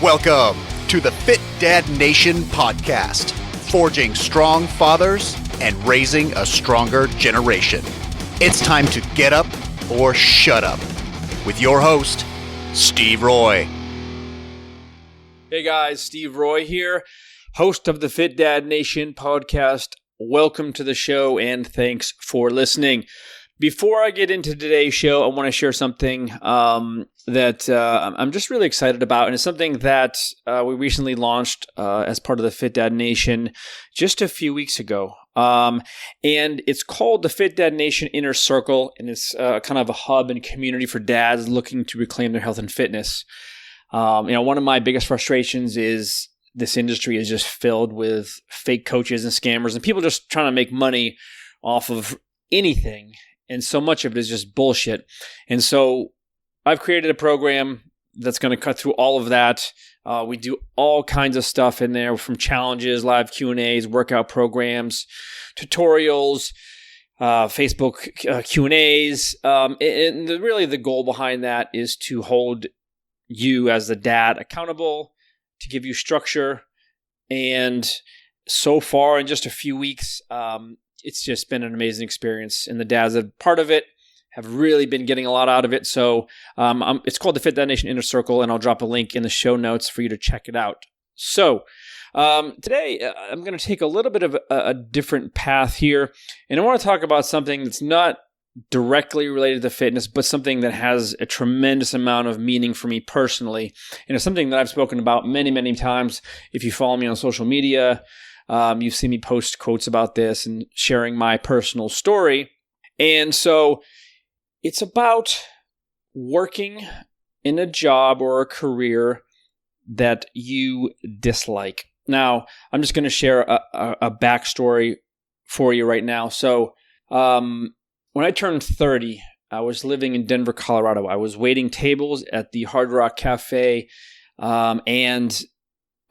Welcome to the Fit Dad Nation podcast, forging strong fathers and raising a stronger generation. It's time to get up or shut up with your host, Steve Roy. Hey guys, Steve Roy here, host of the Fit Dad Nation podcast. Welcome to the show and thanks for listening. Before I get into today's show, I want to share something that I'm just really excited about, and it's something that we recently launched as part of the Fit Dad Nation just a few weeks ago. And it's called the Fit Dad Nation Inner Circle, and it's kind of a hub and community for dads looking to reclaim their health and fitness. One of my biggest frustrations is this industry is just filled with fake coaches and scammers and people just trying to make money off of anything. And so much of it is just bullshit. And so I've created a program that's going to cut through all of that. We do all kinds of stuff in there, from challenges, live Q&As, workout programs, tutorials, Facebook Q&As. And really the goal behind that is to hold you as the dad accountable, to give you structure. And so far, in just a few weeks, it's just been an amazing experience. And the dads that are part of it have really been getting a lot out of it. So it's called the Fit Dad Nation Inner Circle, and I'll drop a link in the show notes for you to check it out. So today, I'm going to take a little bit of a different path here. And I want to talk about something that's not directly related to fitness, but something that has a tremendous amount of meaning for me personally. And it's something that I've spoken about many, many times. If you follow me on social media, you've seen me post quotes about this and sharing my personal story. And so it's about working in a job or a career that you dislike. Now, I'm just going to share a backstory for you right now. So when I turned 30, I was living in Denver, Colorado. I was waiting tables at the Hard Rock Cafe, and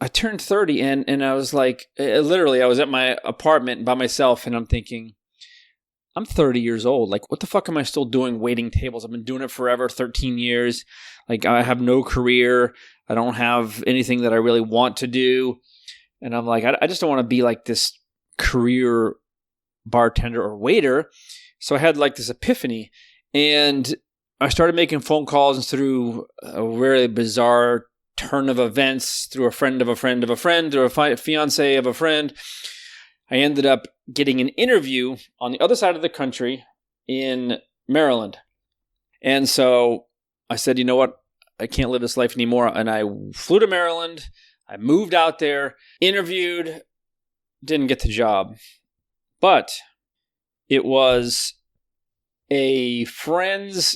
I turned 30, and I was like, literally, I was at my apartment by myself, and I'm thinking, I'm 30 years old. Like, what the fuck am I still doing waiting tables? I've been doing it forever, 13 years. Like, I have no career. I don't have anything that I really want to do. And I'm like, I just don't want to be like this career bartender or waiter. So I had like this epiphany, and I started making phone calls through a really bizarre turn of events, through a friend of a friend of a friend, or a fiance of a friend. I ended up getting an interview on the other side of the country in Maryland. And so I said, you know what? I can't live this life anymore. And I flew to Maryland. I moved out there, interviewed, didn't get the job. But it was a friend's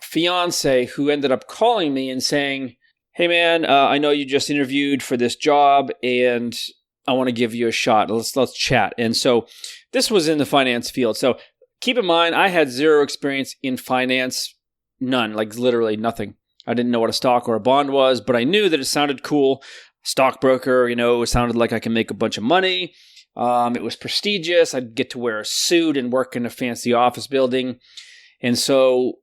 fiance who ended up calling me and saying, hey man, I know you just interviewed for this job and I want to give you a shot. Let's chat. And so this was in the finance field. So keep in mind, I had zero experience in finance, none, like literally nothing. I didn't know what a stock or a bond was, but I knew that it sounded cool. Stockbroker, it sounded like I can make a bunch of money. It was prestigious. I'd get to wear a suit and work in a fancy office building. And so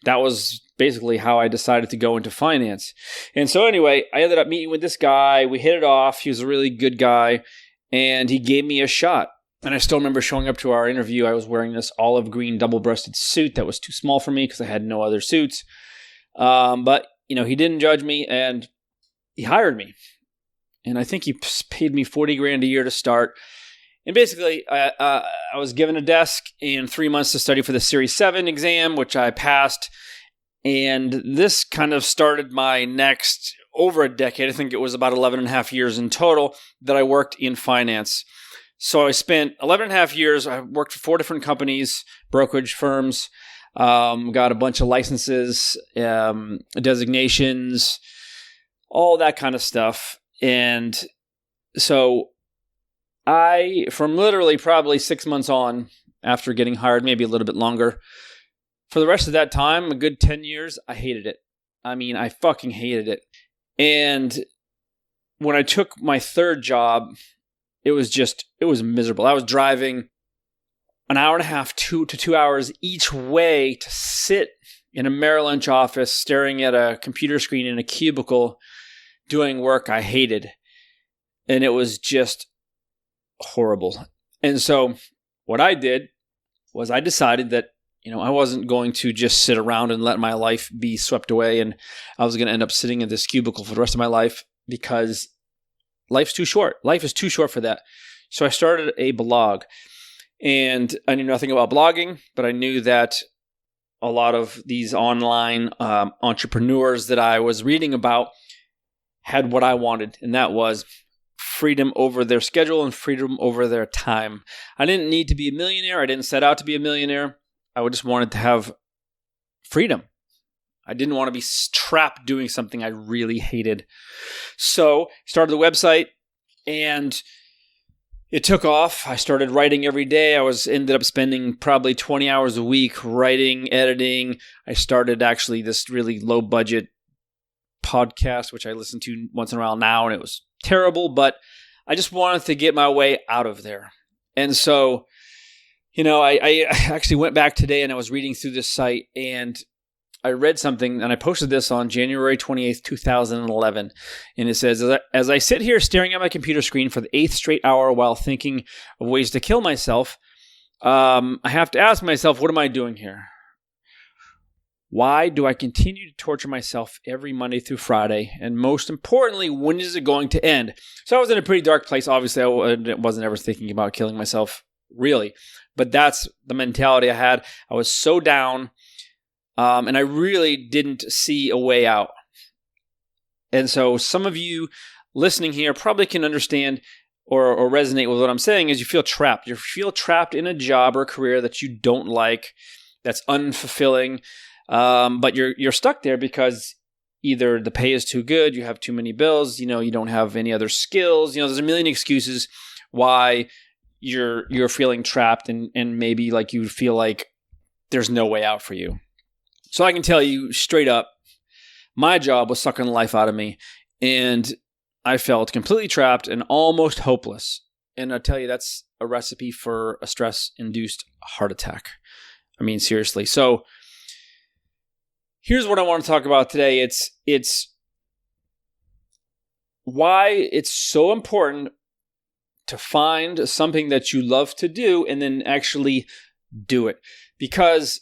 that was basically how I decided to go into finance. And so anyway, I ended up meeting with this guy. We hit it off. He was a really good guy, and he gave me a shot. And I still remember showing up to our interview. I was wearing this olive green double-breasted suit that was too small for me because I had no other suits. But, he didn't judge me, and he hired me. And I think he paid me $40,000 a year to start. And basically, I was given a desk and 3 months to study for the Series 7 exam, which I passed. And this kind of started my next over a decade. I think it was about 11 and a half years in total that I worked in finance. So I spent 11 and a half years. I worked for 4 different companies, brokerage firms, got a bunch of licenses, designations, all that kind of stuff. And so from literally probably 6 months on after getting hired, maybe a little bit longer, for the rest of that time, a good 10 years, I hated it. I mean, I fucking hated it. And when I took my third job, it was miserable. I was driving an hour and a half, 2 to 2 hours each way to sit in a Merrill Lynch office staring at a computer screen in a cubicle doing work I hated. And it was just horrible. And so what I did was I decided that, I wasn't going to just sit around and let my life be swept away, and I was going to end up sitting in this cubicle for the rest of my life, because life's too short. Life is too short for that. So I started a blog, and I knew nothing about blogging, but I knew that a lot of these online entrepreneurs that I was reading about had what I wanted, and that was freedom over their schedule and freedom over their time. I didn't need to be a millionaire. I didn't set out to be a millionaire. I just wanted to have freedom. I didn't want to be trapped doing something I really hated. So started the website, and it took off. I started writing every day. Ended up spending probably 20 hours a week writing, editing. I started actually this really low budget podcast, which I listen to once in a while now, and it was terrible, but I just wanted to get my way out of there. And so, I actually went back today, and I was reading through this site, and I read something, and I posted this on January 28th, 2011. And it says, as I sit here staring at my computer screen for the 8th straight hour while thinking of ways to kill myself, I have to ask myself, what am I doing here? Why do I continue to torture myself every Monday through Friday? And most importantly, when is it going to end? So I was in a pretty dark place. Obviously, I wasn't ever thinking about killing myself, really. But that's the mentality I had. I was so down, and I really didn't see a way out. And so some of you listening here probably can understand or resonate with what I'm saying is you feel trapped. You feel trapped in a job or a career that you don't like, that's unfulfilling. But you're stuck there because either the pay is too good, you have too many bills, you don't have any other skills. There's a million excuses why you're feeling trapped, and maybe like you feel like there's no way out for you. So I can tell you straight up, my job was sucking the life out of me, and I felt completely trapped and almost hopeless. And I tell you, that's a recipe for a stress-induced heart attack. I mean, seriously. So here's what I want to talk about today. It's why it's so important to find something that you love to do and then actually do it. Because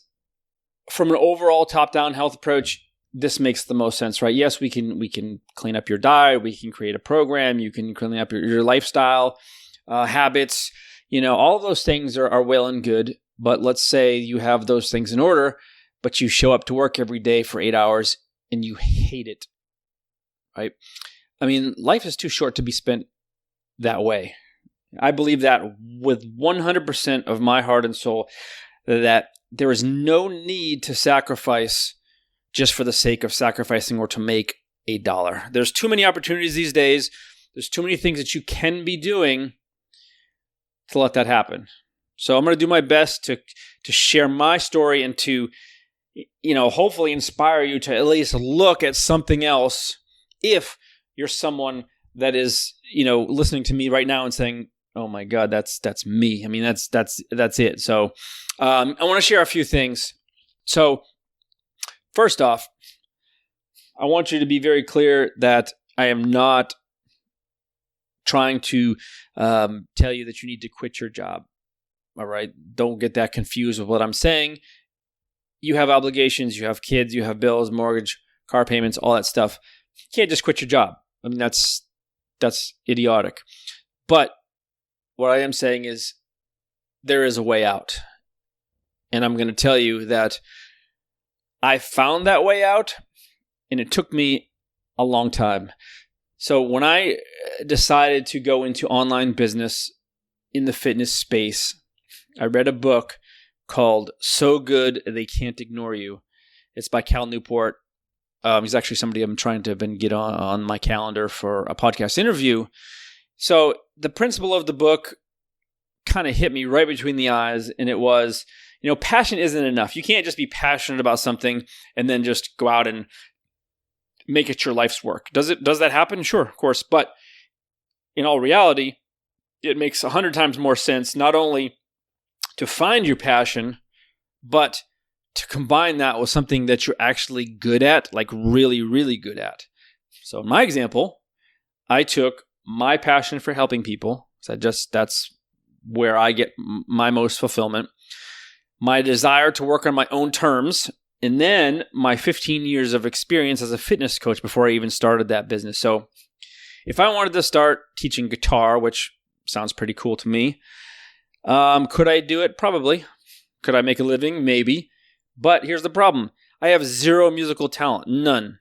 from an overall top-down health approach, this makes the most sense, right? Yes, we can clean up your diet, we can create a program, you can clean up your lifestyle, habits, all of those things are well and good. But let's say you have those things in order, but you show up to work every day for 8 hours and you hate it, right? I mean, life is too short to be spent that way. I believe that with 100% of my heart and soul, that there is no need to sacrifice just for the sake of sacrificing or to make $1. There's too many opportunities these days. There's too many things that you can be doing to let that happen. So I'm going to do my best to share my story and to, hopefully inspire you to at least look at something else if you're someone that is, listening to me right now and saying, oh my God, that's me. I mean, that's it. So I want to share a few things. So first off, I want you to be very clear that I am not trying to tell you that you need to quit your job. All right. Don't get that confused with what I'm saying. You have obligations, you have kids, you have bills, mortgage, car payments, all that stuff. You can't just quit your job. I mean, that's idiotic. But what I am saying is there is a way out. And I'm going to tell you that I found that way out, and it took me a long time. So when I decided to go into online business in the fitness space, I read a book called So Good They Can't Ignore You. It's by Cal Newport. He's actually somebody I'm trying to get on my calendar for a podcast interview. So the principle of the book kind of hit me right between the eyes, and it was, passion isn't enough. You can't just be passionate about something and then just go out and make it your life's work. Does that happen? Sure, of course. But in all reality, it makes 100 times more sense not only to find your passion, but to combine that with something that you're actually good at, like really, really good at. So in my example, I took my passion for helping people. So that's where I get my most fulfillment. My desire to work on my own terms, and then my 15 years of experience as a fitness coach before I even started that business. So if I wanted to start teaching guitar, which sounds pretty cool to me, could I do it? Probably. Could I make a living? Maybe. But here's the problem. I have zero musical talent. None.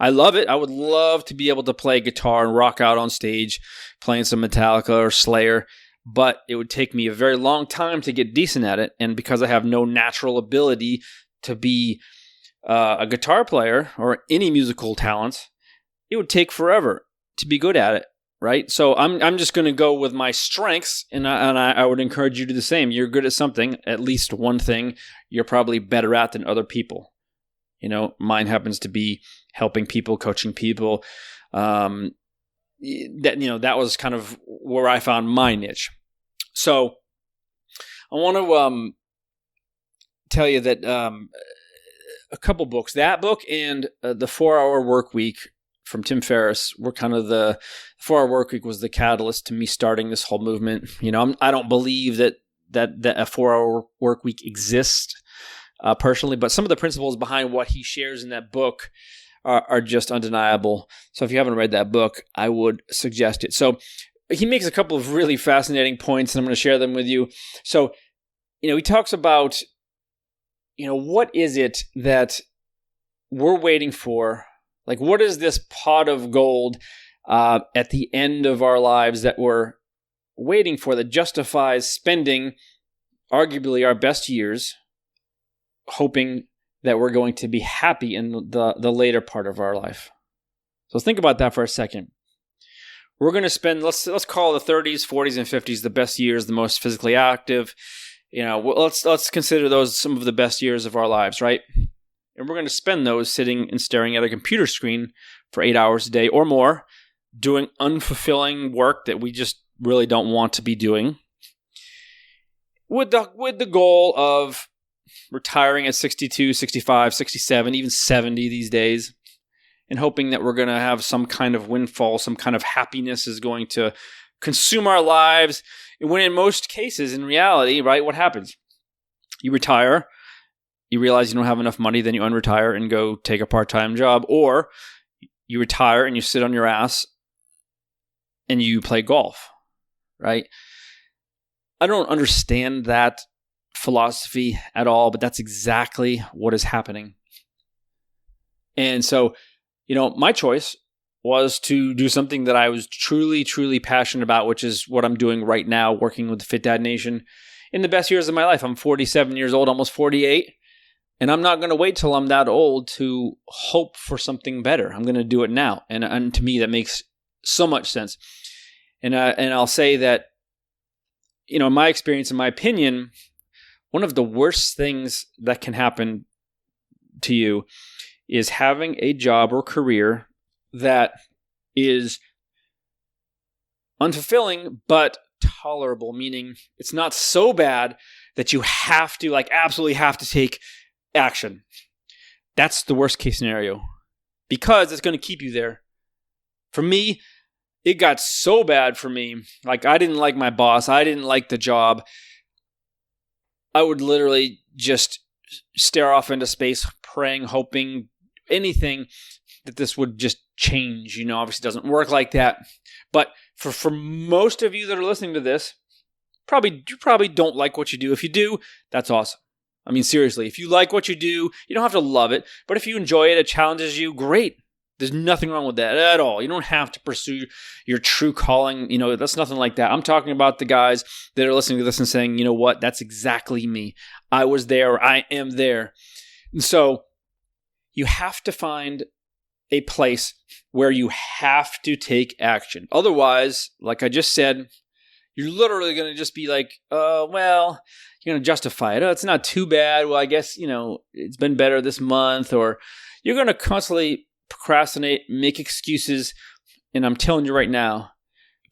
I love it. I would love to be able to play guitar and rock out on stage playing some Metallica or Slayer, but it would take me a very long time to get decent at it. And because I have no natural ability to be a guitar player or any musical talent, it would take forever to be good at it, right? So I'm just going to go with my strengths, and I would encourage you to do the same. You're good at something, at least one thing you're probably better at than other people. Mine happens to be helping people, coaching people. That was kind of where I found my niche. So I want to tell you that a couple books, that book and the 4-Hour Workweek from Tim Ferriss were kind of the 4-Hour Workweek was the catalyst to me starting this whole movement. I don't believe that a 4-Hour Workweek exists personally, but some of the principles behind what he shares in that book are just undeniable. So if you haven't read that book, I would suggest it. So he makes a couple of really fascinating points, and I'm going to share them with you. So, he talks about, what is it that we're waiting for? Like, what is this pot of gold at the end of our lives that we're waiting for that justifies spending arguably our best years hoping that we're going to be happy in the later part of our life? So think about that for a second. We're going to spend, let's call the 30s, 40s, and 50s the best years, the most physically active. Let's consider those some of the best years of our lives, right? And we're going to spend those sitting and staring at a computer screen for 8 hours a day or more, doing unfulfilling work that we just really don't want to be doing, with the goal of retiring at 62, 65, 67, even 70 these days, and hoping that we're going to have some kind of windfall, some kind of happiness is going to consume our lives. When in most cases, in reality, right, what happens? You retire, you realize you don't have enough money, then you unretire and go take a part-time job, or you retire and you sit on your ass and you play golf, right? I don't understand that philosophy at all, but that's exactly what is happening. And so, my choice was to do something that I was truly, truly passionate about, which is what I'm doing right now, working with the Fit Dad Nation in the best years of my life. I'm 47 years old, almost 48, and I'm not going to wait till I'm that old to hope for something better. I'm going to do it now. And to me, that makes so much sense. And I'll say that, in my experience, in my opinion, one of the worst things that can happen to you is having a job or career that is unfulfilling but tolerable, meaning it's not so bad that you have to, absolutely have to take action. That's the worst case scenario, because it's going to keep you there. For me, it got so bad for me. I didn't like my boss. I didn't like the job. I would literally just stare off into space, praying, hoping, anything that this would just change. Obviously it doesn't work like that. But for most of you that are listening to this, you probably don't like what you do. If you do, that's awesome. I mean, seriously, if you like what you do, you don't have to love it. But if you enjoy it, it challenges you, great. There's nothing wrong with that at all. You don't have to pursue your true calling. That's nothing like that. I'm talking about the guys that are listening to this and saying, you know what, that's exactly me. I was there, or I am there. And so you have to find a place where you have to take action. Otherwise, like I just said, you're literally going to just be like, you're going to justify it. Oh, it's not too bad. Well, I guess, it's been better this month. Or you're going to constantly procrastinate, make excuses. And I'm telling you right now,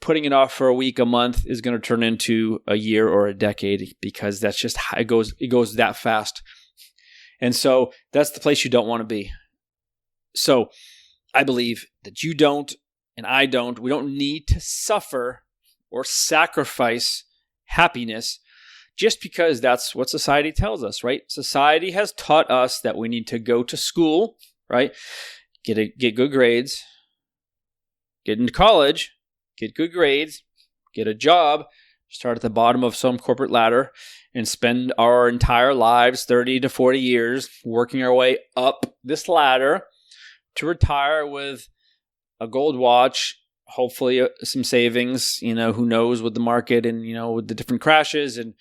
putting it off for a week, a month is going to turn into a year or a decade, because that's just how it goes. It goes that fast. And so that's the place you don't want to be. So I believe that you don't and I don't. We don't need to suffer or sacrifice happiness just because that's what society tells us, right? Society has taught us that we need to go to school, right? Get good grades, get into college, get good grades, get a job, start at the bottom of some corporate ladder, and spend our entire lives, 30 to 40 years, working our way up this ladder to retire with a gold watch, hopefully some savings, who knows with the market and, with the different crashes and,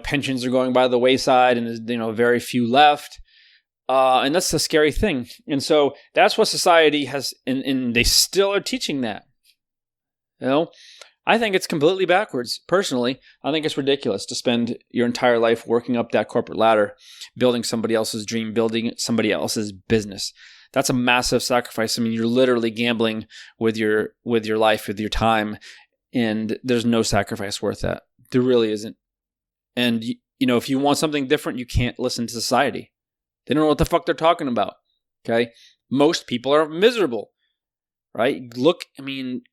pensions are going by the wayside and there's, very few left. And that's the scary thing. And so that's what society has, and they still are teaching that. I think it's completely backwards. Personally, I think it's ridiculous to spend your entire life working up that corporate ladder, building somebody else's dream, building somebody else's business. That's a massive sacrifice. I mean, you're literally gambling with your life, with your time, and there's no sacrifice worth that. There really isn't. And if you want something different, you can't listen to society. They don't know what the fuck they're talking about. Okay, most people are miserable, right? Look, I mean,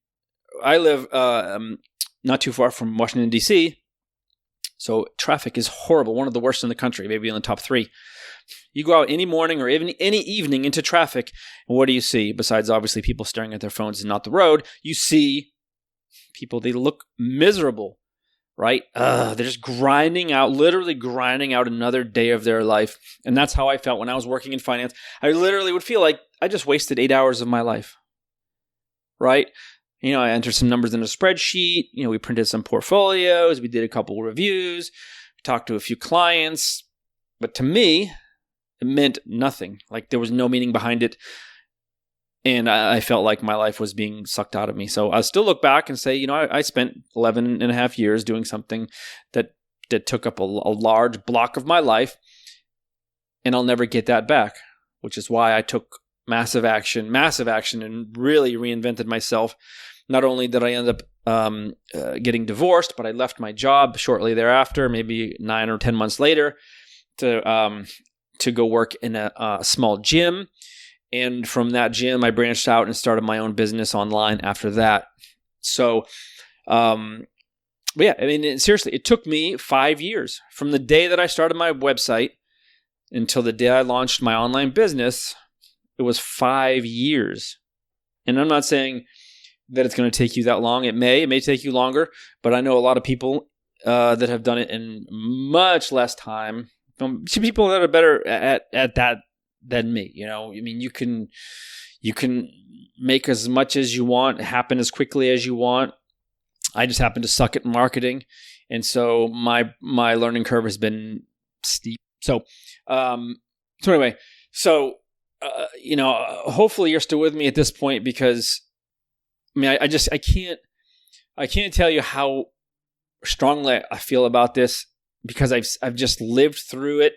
I live not too far from Washington, D.C., so traffic is horrible, one of the worst in the country, maybe in the top 3. You go out any morning or even any evening into traffic, and what do you see? Besides, obviously, people staring at their phones and not the road, you see people, they look miserable, right? They're just literally grinding out another day of their life. And that's how I felt when I was working in finance. I literally would feel like I just wasted 8 hours of my life, right? I entered some numbers in a spreadsheet. We printed some portfolios. We did a couple reviews. We talked to a few clients. But to me, it meant nothing. Like there was no meaning behind it. And I felt like my life was being sucked out of me. So I still look back and say, I spent 11 and a half years doing something that took up a large block of my life. And I'll never get that back, which is why I took massive action, and really reinvented myself. Not only did I end up getting divorced, but I left my job shortly thereafter, maybe 9 or 10 months later, to go work in a small gym. And from that gym, I branched out and started my own business online after that. So, but yeah, I mean, seriously, it took me 5 years from the day that I started my website until the day I launched my online business. It was 5 years. And I'm not saying that it's going to take you that long. It may take you longer, but I know a lot of people that have done it in much less time. People that are better at that than me. I mean, you can make as much as you want, happen as quickly as you want. I just happen to suck at marketing. And so my learning curve has been steep. So anyway, hopefully you're still with me at this point, because I mean, I can't tell you how strongly I feel about this, because I've just lived through it,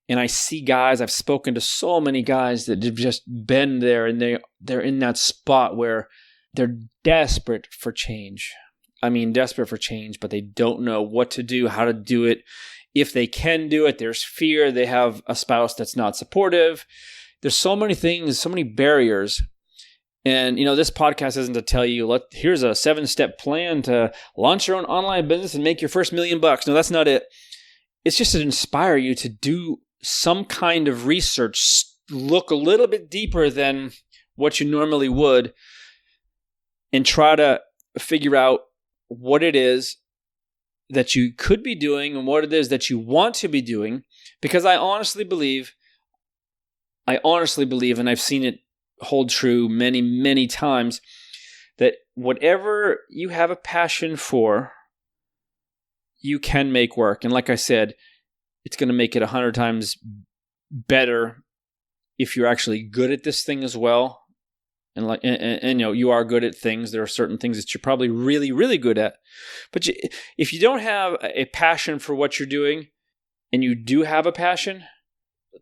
and I see guys, I've spoken to so many guys that have just been there, and they're in that spot where they're desperate for change. I mean, desperate for change, but they don't know what to do, how to do it. If they can do it, there's fear. They have a spouse that's not supportive. There's so many things, so many barriers. And, this podcast isn't to tell you, here's a 7-step plan to launch your own online business and make your first $1 million. No, that's not it. It's just to inspire you to do some kind of research, look a little bit deeper than what you normally would, and try to figure out what it is that you could be doing and what it is that you want to be doing. Because I honestly believe, and I've seen it hold true many, many times, that whatever you have a passion for, you can make work. And like I said, it's going to make it 100 times better if you're actually good at this thing as well. And you are good at things. There are certain things that you're probably really, really good at. But if you don't have a passion for what you're doing, and you do have a passion,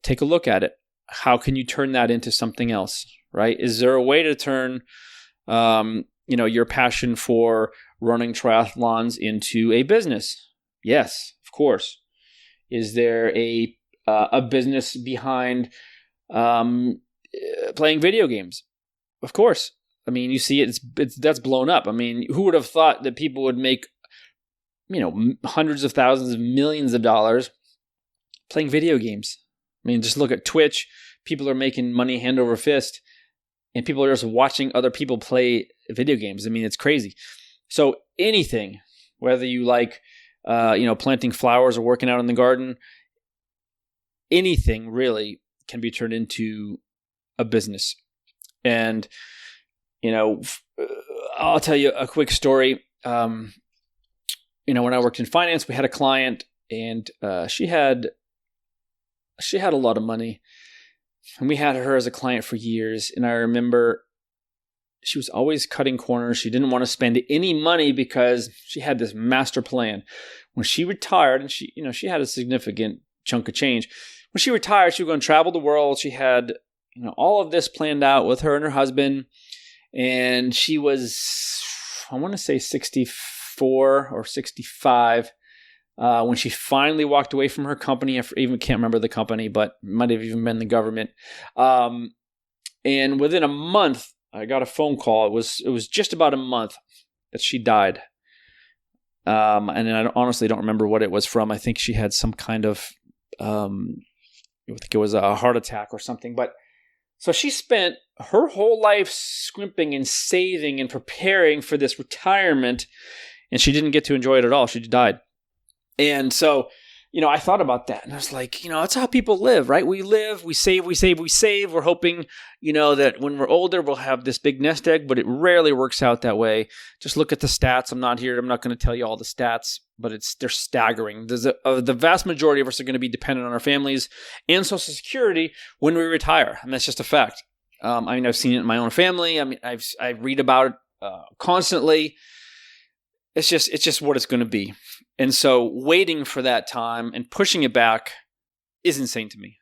take a look at it. How can you turn that into something else, right? Is there a way to turn, your passion for running triathlons into a business? Yes, of course. Is there a business behind playing video games? of course. I mean, you see it, that's blown up. I mean, who would have thought that people would make, hundreds of thousands of millions of dollars playing video games? I mean, just look at Twitch. People are making money hand over fist, and people are just watching other people play video games. I mean, it's crazy. So anything, whether you like, planting flowers or working out in the garden, anything really can be turned into a business. And, I'll tell you a quick story. When I worked in finance, we had a client, and she had a lot of money, and we had her as a client for years. And I remember she was always cutting corners. She didn't want to spend any money because she had this master plan. When she retired, and she had a significant chunk of change. When she retired, she was going to travel the world. She had, all of this planned out with her and her husband. And she was, I want to say 64 or 65 when she finally walked away from her company. I even can't remember the company, but it might have even been the government. And within a month, I got a phone call. It was just about a month that she died. And I honestly don't remember what it was from. I think she had some kind of, I think it was a heart attack or something. But so she spent her whole life scrimping and saving and preparing for this retirement, and she didn't get to enjoy it at all. She died. And so, I thought about that, and I was like, that's how people live, right? We live, we save. We're hoping, that when we're older, we'll have this big nest egg, but it rarely works out that way. Just look at the stats. I'm not going to tell you all the stats, but they're staggering. The vast majority of us are going to be dependent on our families and Social Security when we retire, and that's just a fact. I've seen it in my own family. I read about it constantly. It's just what it's going to be. And so waiting for that time and pushing it back is insane to me.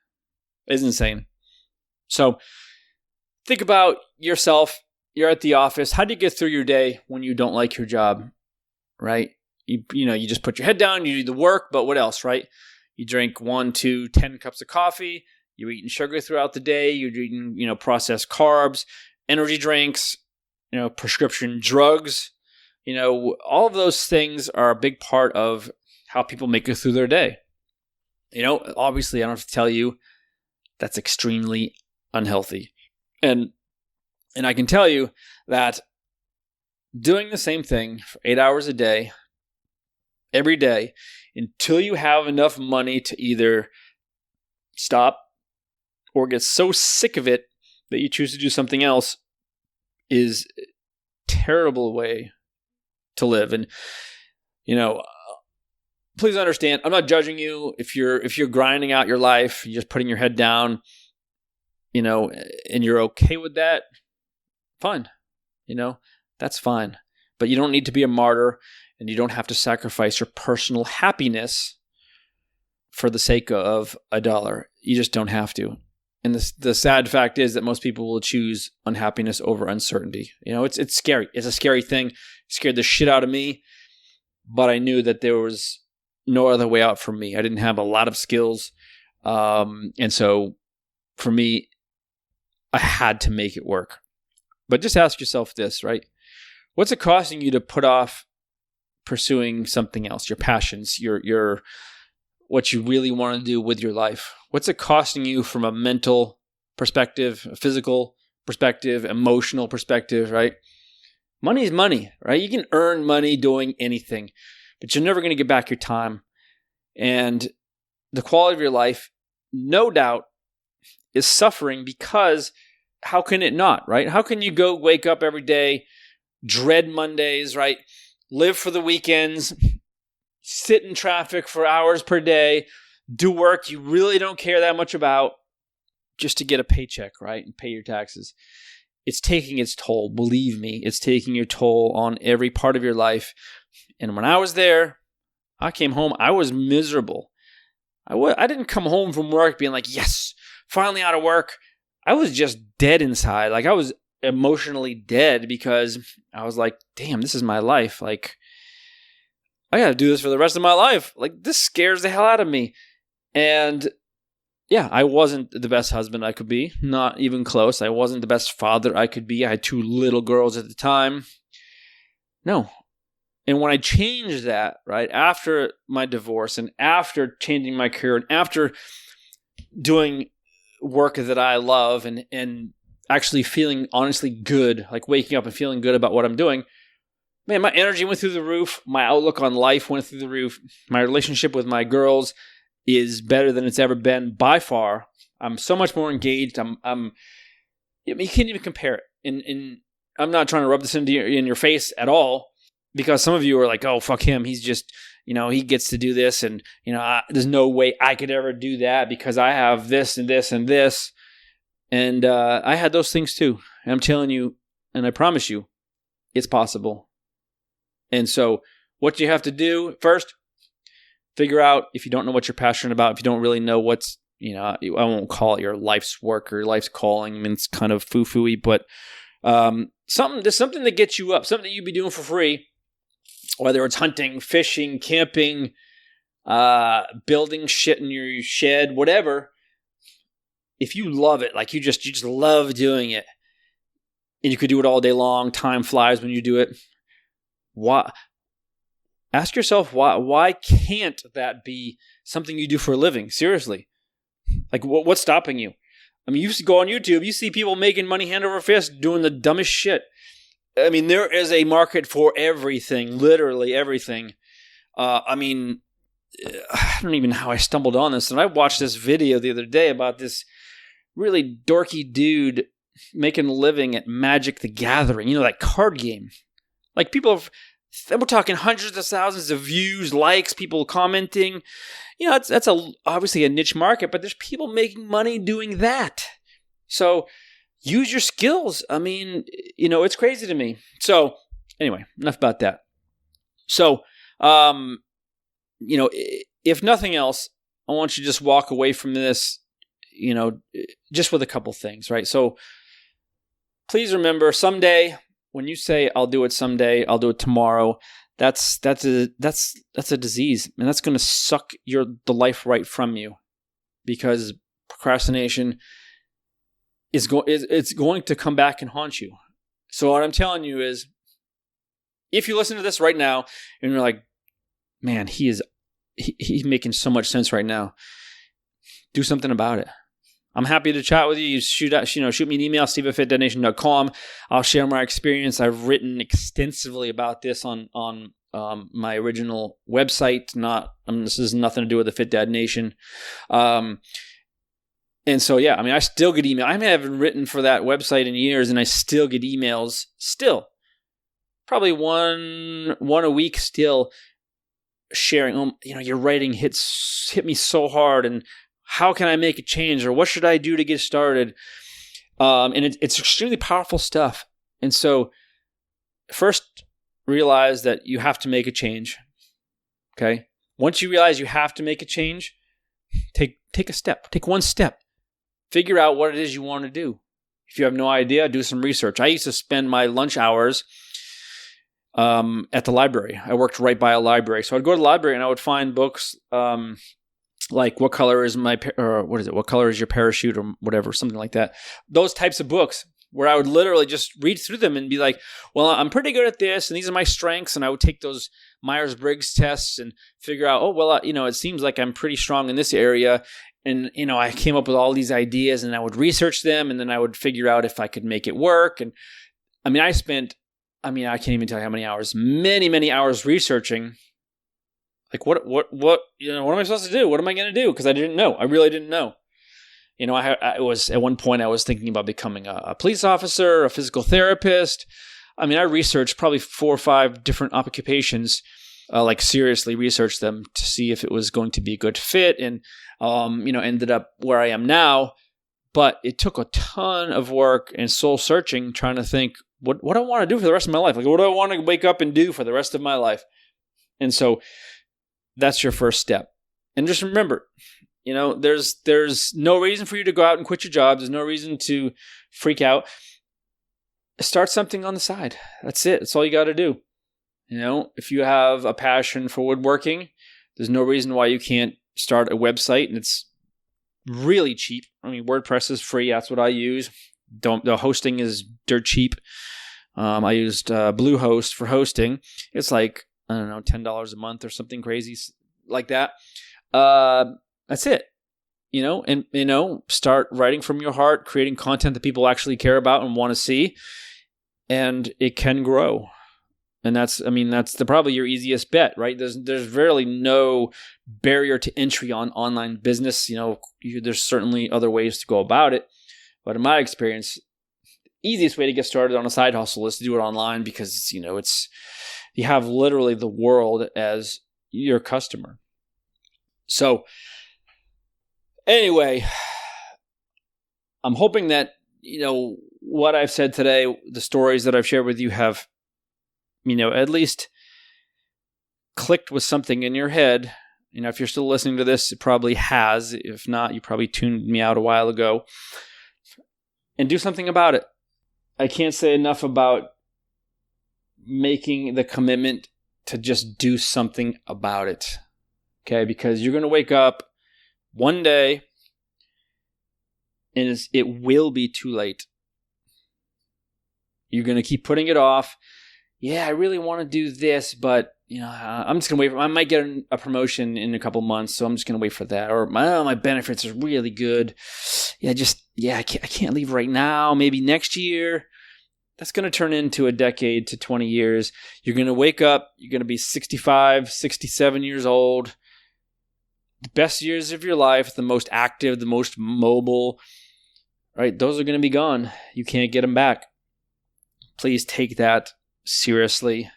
It's insane. So think about yourself. You're at the office. How do you get through your day when you don't like your job, right? You just put your head down, you do the work, but what else, right? You drink 1, 2, 10 cups of coffee. You're eating sugar throughout the day. You're eating, processed carbs, energy drinks, prescription drugs. All of those things are a big part of how people make it through their day. Obviously, I don't have to tell you that's extremely unhealthy. And I can tell you that doing the same thing for 8 hours a day, every day, until you have enough money to either stop or get so sick of it that you choose to do something else, is a terrible way to live. And please understand, I'm not judging you if you're grinding out your life, you're just putting your head down, and you're okay with that. Fine, that's fine. But you don't need to be a martyr, and you don't have to sacrifice your personal happiness for the sake of $1. You just don't have to. And the sad fact is that most people will choose unhappiness over uncertainty. It's scary. It's a scary thing. It scared the shit out of me, but I knew that there was no other way out for me. I didn't have a lot of skills. And so for me, I had to make it work. But just ask yourself this, right? What's it costing you to put off pursuing something else, your passions, your what you really want to do with your life? What's it costing you from a mental perspective, a physical perspective, emotional perspective, right? Money is money, right? You can earn money doing anything, but you're never going to get back your time. And the quality of your life, no doubt, is suffering because how can it not, right? How can you wake up every day, dread Mondays, right? Live for the weekends, sit in traffic for hours per day, do work you really don't care that much about just to get a paycheck, right? And pay your taxes. It's taking its toll. Believe me, it's taking your toll on every part of your life. And when I was there, I came home, I was miserable. I didn't come home from work being like, yes, finally out of work. I was just dead inside. Like I was emotionally dead because I was like, damn, this is my life. Like I got to do this for the rest of my life. Like this scares the hell out of me. And yeah, I wasn't the best husband I could be, not even close. I wasn't the best father I could be. I had 2 little girls at the time. No. And when I changed that, right, after my divorce and after changing my career and after doing work that I love and actually feeling honestly good, like waking up and feeling good about what I'm doing, man, my energy went through the roof. My outlook on life went through the roof. My relationship with my girls is better than it's ever been by far. I'm so much more engaged. You can't even compare it. And I'm not trying to rub this in your face at all, because some of you are like, oh, fuck him. He's just, he gets to do this. And, there's no way I could ever do that because I have this and this and this. And I had those things too. And I'm telling you, and I promise you, it's possible. And so what you have to do first, figure out if you don't know what you're passionate about, if you don't really know what's, I won't call it your life's work or your life's calling. I mean, it's kind of foo-foo-y, but there's something that gets you up, something that you'd be doing for free, whether it's hunting, fishing, camping, building shit in your shed, whatever. If you love it, like you just love doing it, and you could do it all day long, time flies when you do it. Why? Ask yourself why can't that be something you do for a living? Seriously. Like what's stopping you? I mean, you go on YouTube, you see people making money hand over fist doing the dumbest shit. I mean, there is a market for everything, literally everything. I don't even know how I stumbled on this. And I watched this video the other day about this really dorky dude making a living at Magic the Gathering, that card game. Like we're talking hundreds of thousands of views, likes, people commenting. That's obviously a niche market, but there's people making money doing that. So use your skills. I mean, it's crazy to me. So anyway, enough about that. So, if nothing else, I want you to just walk away from this, just with a couple things, right? So please remember, someday, when you say I'll do it someday, I'll do it tomorrow, that's a disease, and that's going to suck the life right from you, because procrastination is going to come back and haunt you. So what I'm telling you is, if you listen to this right now and you're like, man, he's making so much sense right now, do something about it. I'm happy to chat with you. You shoot me an email, steve@fitdeadnation.com. I'll share my experience. I've written extensively about this on my original website. This has nothing to do with the Fit Dad Nation. And so, yeah, I mean, I still get email. I haven't written for that website in years, and I still get emails. Still, probably one a week. Still sharing. Your writing hit me so hard, and how can I make a change, or what should I do to get started? And it's extremely powerful stuff. And so, first, realize that you have to make a change. Okay. Once you realize you have to make a change, take a step. Take one step. Figure out what it is you want to do. If you have no idea, do some research. I used to spend my lunch hours at the library. I worked right by a library. So I'd go to the library and I would find books like what color is what color is your parachute, or whatever, something like that. Those types of books where I would literally just read through them and be like, well, I'm pretty good at this, and these are my strengths. And I would take those Myers-Briggs tests and figure out, it seems like I'm pretty strong in this area. And, I came up with all these ideas, and I would research them, and then I would figure out if I could make it work. And I can't even tell you how many hours, many, many hours researching. Like, what am I supposed to do? What am I going to do? Because I didn't know. I really didn't know. I was, at one point, I was thinking about becoming a police officer, a physical therapist. I mean, I researched probably 4 or 5 different occupations, seriously researched them to see if it was going to be a good fit, and, ended up where I am now. But it took a ton of work and soul searching, trying to think, what do I want to do for the rest of my life? Like, what do I want to wake up and do for the rest of my life? And so that's your first step. And just remember, there's no reason for you to go out and quit your job. There's no reason to freak out. Start something on the side. That's it. That's all you got to do. If you have a passion for woodworking, there's no reason why you can't start a website, and it's really cheap. I mean, WordPress is free. That's what I use. The hosting is dirt cheap. I used Bluehost for hosting. It's like, I don't know, $10 a month or something crazy like that. That's it. And start writing from your heart, creating content that people actually care about and want to see, and it can grow. And that's probably your easiest bet, right? There's really no barrier to entry on online business. There's certainly other ways to go about it, but in my experience, the easiest way to get started on a side hustle is to do it online, because you have literally the world as your customer. So anyway, I'm hoping that what I've said today, the stories that I've shared with you, have at least clicked with something in your head. If you're still listening to this, it probably has. If not, you probably tuned me out a while ago. And do something about it. I can't say enough about making the commitment to just do something about it. Okay? Because you're going to wake up one day and it will be too late. You're going to keep putting it off. Yeah, I really want to do this, but I'm just going to wait. I might get a promotion in a couple months, so I'm just going to wait for that. Or my benefits are really good. I can't leave right now. Maybe next year. That's going to turn into a decade to 20 years. You're going to wake up. You're going to be 65, 67 years old. The best years of your life, the most active, the most mobile, right? Those are going to be gone. You can't get them back. Please take that seriously.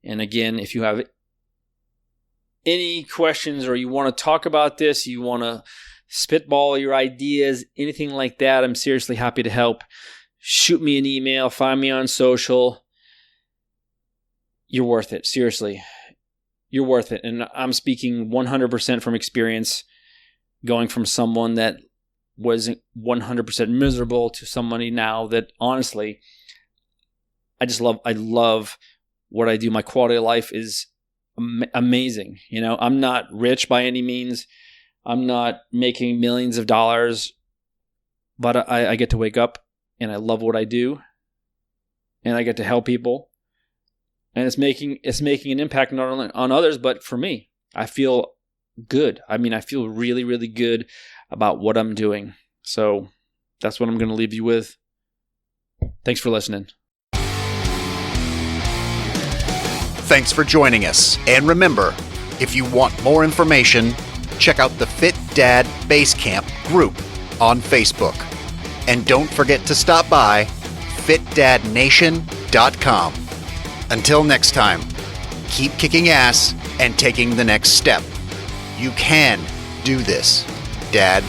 And again, if you have any questions or you want to talk about this, you want to spitball your ideas, anything like that, I'm seriously happy to help. Shoot me an email, find me on social. You're worth it. Seriously. You're worth it. And I'm speaking 100% from experience, going from someone that was 100% miserable to somebody now that honestly, I love what I do. My quality of life is amazing. I'm not rich by any means. I'm not making millions of dollars, but I get to wake up and I love what I do, and I get to help people, and it's making an impact not only on others, but for me. I feel good. I feel really, really good about what I'm doing. So that's what I'm going to leave you with. Thanks for listening. Thanks for joining us. And remember, if you want more information, check out the Fit Dad Basecamp group on Facebook. And don't forget to stop by fitdadnation.com. Until next time, keep kicking ass and taking the next step. You can do this, Dad.